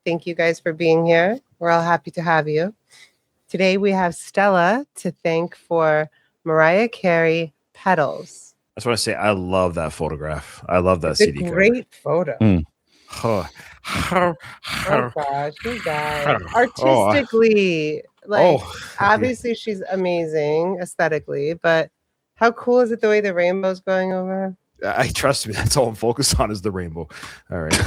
Thank you guys for being here. We're all happy to have you. Today we have Stella to thank for Mariah Carey, Petals. I just want to say I love that photograph. I love that It's a CD cover. great photo. Oh, Oh gosh, you guys. Artistically, obviously she's amazing aesthetically, but how cool is it the way the rainbow's going over? I trust me. That's all I'm focused on is the rainbow. All right.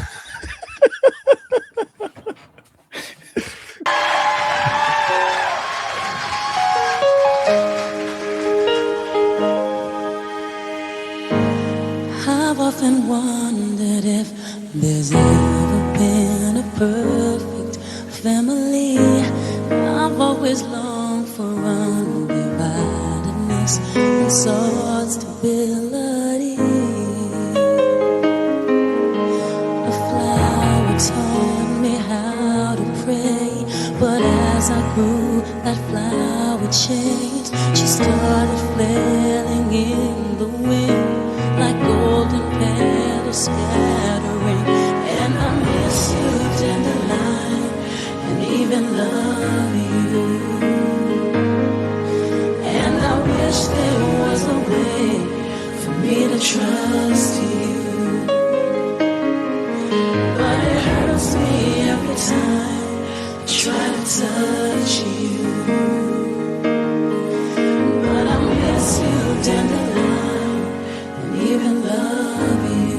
I've often wondered if there's ever been a perfect family. I've always longed for undividedness and sought stability. A flower taught me how to pray, but as I grew, that flower changed. She started flailing in the wind like golden petals scattering. And I miss you, dandelion, and even love you. And I wish there was a way for me to trust you, but it hurts me every time I try to touch you. But I miss you, dandelion, even love you.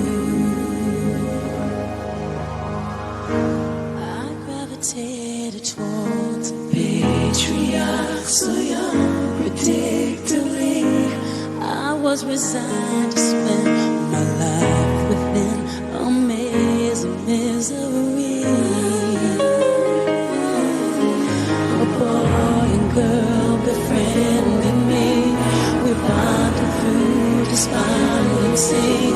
I gravitated towards patriarchs so young, predictably. I was resigned to spend my life within a maze of misery. A boy and girl befriended me. We bonded through despondency.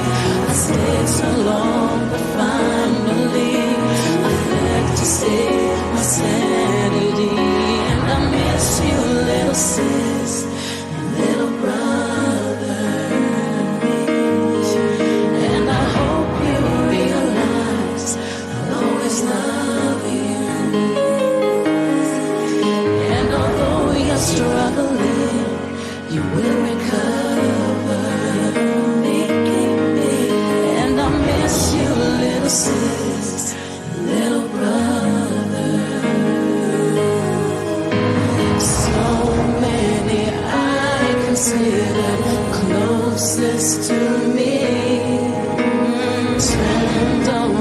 I stayed so long, but finally I fled to save my sanity. And I miss you, little sis and little brother. And I hope you realize I'll always love you. And although you're struggling, you will recover. And I miss you, little sis, little brother. So many I consider closest to me turned on a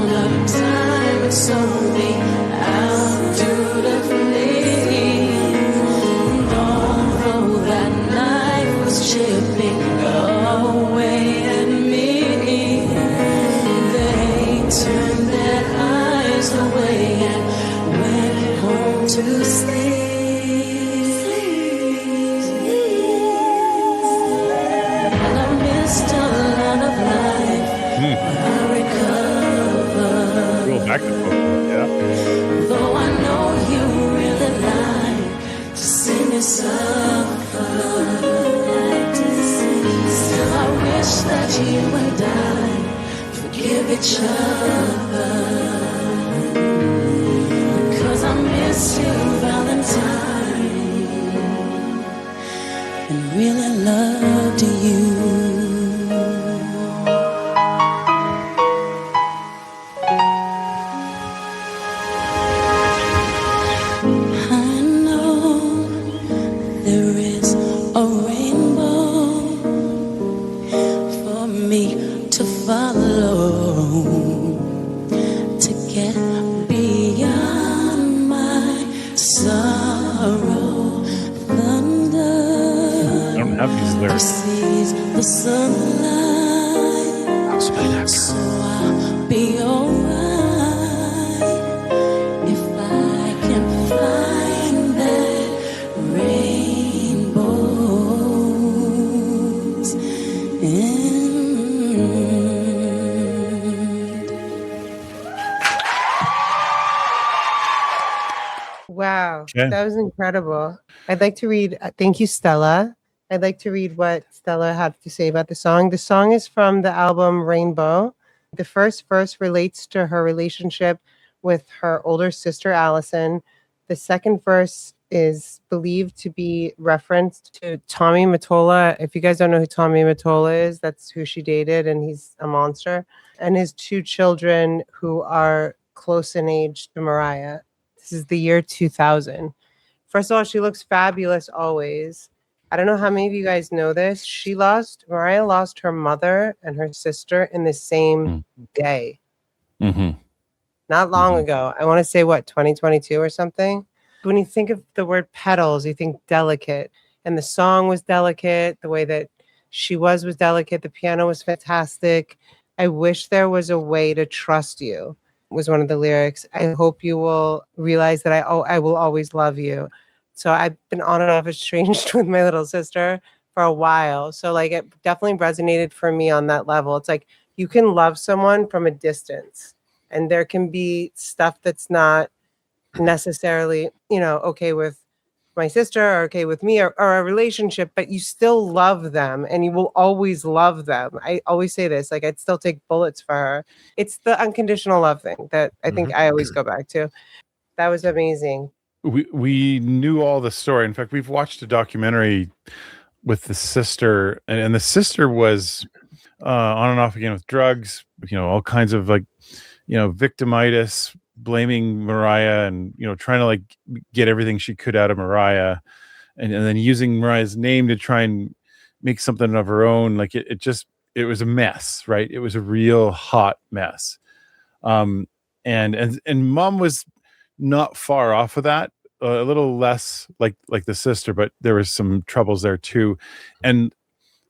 dime and sold me out dutifully. And although that knife was chipping away at me, they turned their eyes away and went home to sleep. And I missed a lot of life, but I recovered. Go back to photo. Yeah. Though I know you really like to see me suffer, still I wish that you and I forgive each other. Because I miss you, Valentine, and really loved you. I know there is a rainbow for me to follow, to get beyond my sorrow. Thunder I don't have these lyrics. sees the sunlight, so I'll be alright if I can find that rainbow's end. Wow, Okay. that was incredible. I'd like to read, thank you, Stella. I'd like to read what Stella had to say about the song. The song is from the album Rainbow. The first verse relates to her relationship with her older sister, Allison. The second verse is believed to be referenced to Tommy Mottola. If you guys don't know who Tommy Mottola is, that's who she dated, and he's a monster. And his two children who are close in age to Mariah. This is the year 2000. First of all, she looks fabulous always. I don't know how many of you guys know this. Mariah lost her mother and her sister in the same day. Mm-hmm. Not long ago. I want to say, 2022 or something? When you think of the word petals, you think delicate. And the song was delicate. The way that she was delicate. The piano was fantastic. I wish there was a way to trust you, was one of the lyrics. I hope you will realize that I will always love you. So I've been on and off estranged with my little sister for a while. So like it definitely resonated for me on that level. It's like you can love someone from a distance, and there can be stuff that's not necessarily, okay with my sister or okay with me or a relationship, but you still love them and you will always love them. I always say this, like I'd still take bullets for her. It's the unconditional love thing that I think I always go back to. That was amazing. We knew all the story. In fact, we've watched a documentary with the sister, and the sister was on and off again with drugs, all kinds of victimitis, blaming Mariah, and trying to get everything she could out of Mariah, and then using Mariah's name to try and make something of her own. Like it was a mess, right? It was a real hot mess. And Mom was not far off of that, a little less like the sister, but there was some troubles there too. And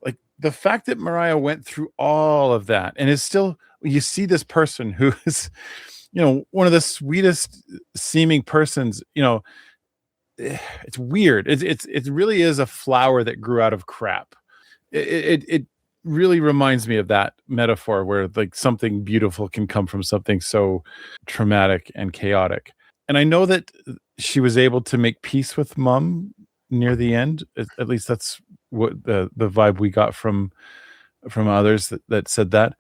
like the fact that Mariah went through all of that and is still, you see this person who is, one of the sweetest seeming persons, it's weird. It really is a flower that grew out of crap. It really reminds me of that metaphor where like something beautiful can come from something so traumatic and chaotic. And I know that she was able to make peace with Mom near the end. At least that's what the vibe we got from others that said that.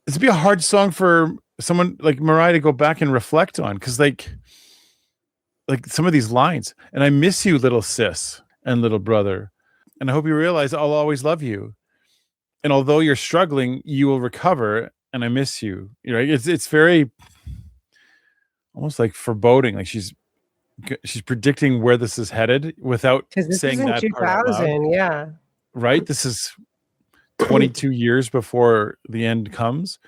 It's be a hard song for someone like Mariah to go back and reflect on, because like some of these lines, and I miss you, little sis and little brother, and I hope you realize I'll always love you, and although you're struggling, you will recover, and I miss you. Right? It's very almost like foreboding, like she's predicting where this is headed without saying that part out loud. Yeah. Right? This is 22 years before the end comes.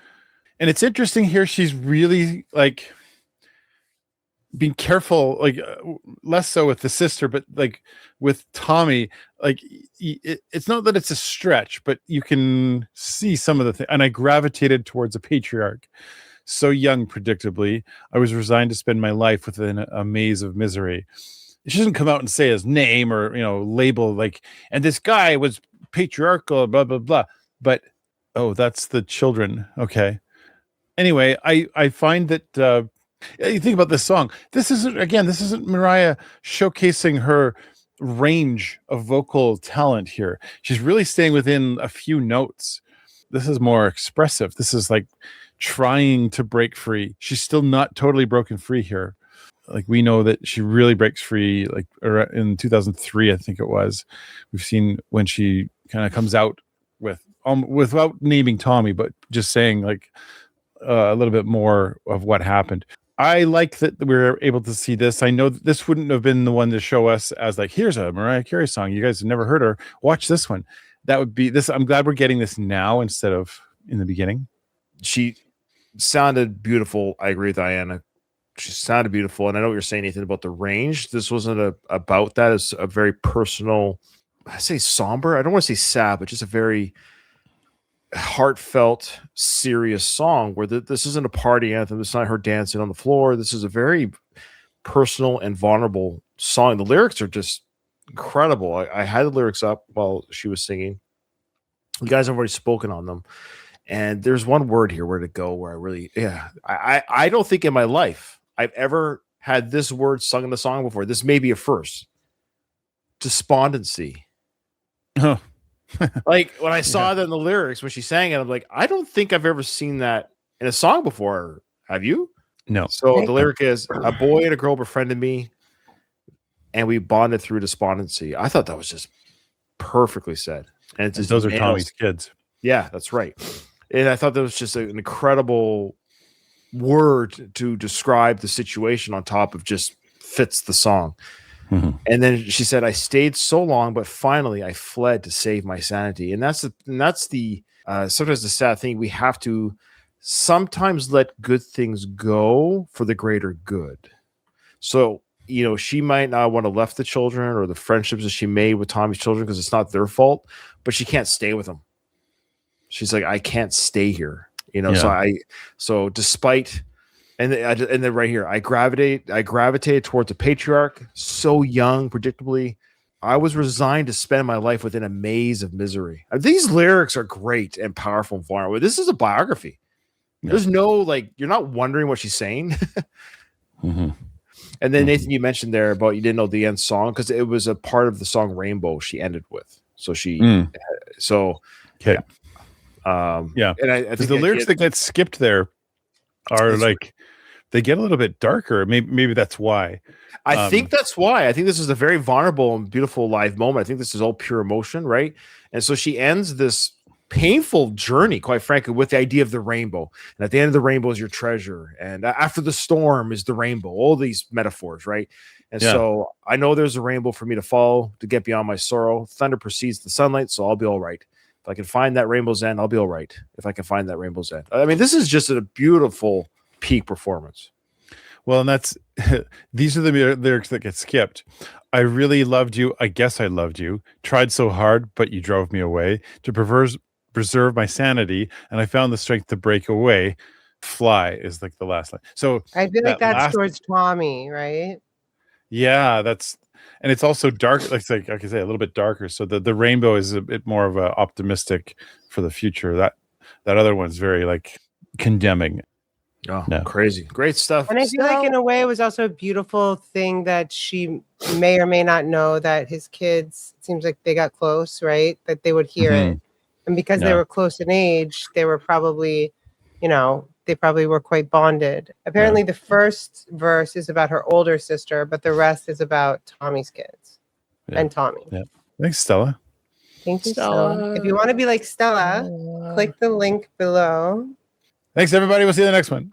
And it's interesting here, she's really like being careful, like less so with the sister, but like with Tommy, like it's not that it's a stretch, but you can see some of the things. And I gravitated towards a patriarch. So young, predictably, I was resigned to spend my life within a maze of misery. She doesn't come out and say his name or, label like, and this guy was patriarchal, blah, blah, blah. But, oh, that's the children. Okay. Anyway, I find that you think about this song. This isn't Mariah showcasing her range of vocal talent here. She's really staying within a few notes. This is more expressive. This is like trying to break free. She's still not totally broken free here. Like we know that she really breaks free like in 2003, I think it was. We've seen when she kind of comes out without naming Tommy, but just saying like a little bit more of what happened. I like that we were able to see this. I know that this wouldn't have been the one to show us as like, here's a Mariah Carey song. You guys have never heard her. Watch this one. That would be this. I'm glad we're getting this now instead of in the beginning. She sounded beautiful. I agree with Diana. She sounded beautiful. And I know what you're saying, Nathan, about the range. This wasn't about that. It's a very personal, I say somber. I don't want to say sad, but just a very heartfelt, serious song where this isn't a party anthem. It's not her dancing on the floor. This is a very personal and vulnerable song. The lyrics are just incredible. I had the lyrics up while she was singing. You guys have already spoken on them. And there's one word here, where to go, where I really, I don't think in my life I've ever had this word sung in the song before. This may be a first. Despondency. Oh. Like when I saw that in the lyrics, when she sang it, I'm like, I don't think I've ever seen that in a song before. Have you? No. So the lyric is, a boy and a girl befriended me, and we bonded through despondency. I thought that was just perfectly said. And it's just those are Tommy's kids. Yeah, that's right. And I thought that was just an incredible word to describe the situation on top of just fits the song. Mm-hmm. And then she said, I stayed so long, but finally I fled to save my sanity. And that's the sometimes the sad thing. We have to sometimes let good things go for the greater good. So, she might not want to left the children or the friendships that she made with Tommy's children because it's not their fault, but she can't stay with them. She's like, I can't stay here, so despite, and then right here, I gravitated towards a patriarch, so young, predictably. I was resigned to spend my life within a maze of misery. These lyrics are great and powerful and vulnerable. This is a biography. Yeah. There's no, you're not wondering what she's saying. Mm-hmm. And then Nathan, you mentioned there about you didn't know the end song because it was a part of the song Rainbow she ended with. So okay. Yeah. And I think the lyrics that get skipped there are they get a little bit darker. Maybe that's why. I think that's why. I think this is a very vulnerable and beautiful live moment. I think this is all pure emotion, right? And so she ends this painful journey, quite frankly, with the idea of the rainbow. And at the end of the rainbow is your treasure. And after the storm is the rainbow. All these metaphors, right? And so I know there's a rainbow for me to follow to get beyond my sorrow. Thunder precedes the sunlight, so I'll be all right. If I can find that rainbow's end, I'll be all right. If I can find that rainbow's end. I mean, this is just a beautiful peak performance. Well, and that's these are the lyrics that get skipped. I really loved you. I guess I loved you. Tried so hard, but you drove me away. To preserve my sanity, and I found the strength to break away. Fly is the last line. So I feel like that's towards Tommy, right? Yeah, and it's also dark. Like I can say, a little bit darker. So the rainbow is a bit more of a optimistic for the future. That other one's very condemning. Oh, no. Crazy. Great stuff. And I feel like in a way it was also a beautiful thing that she may or may not know that his kids, it seems like they got close, right? That they would hear it. And because they were close in age, they were probably, they probably were quite bonded. Apparently the first verse is about her older sister, but the rest is about Tommy's kids and Tommy. Yeah. Thanks, Stella. Thank you, Stella. If you want to be like Stella, click the link below. Thanks, everybody. We'll see you in the next one.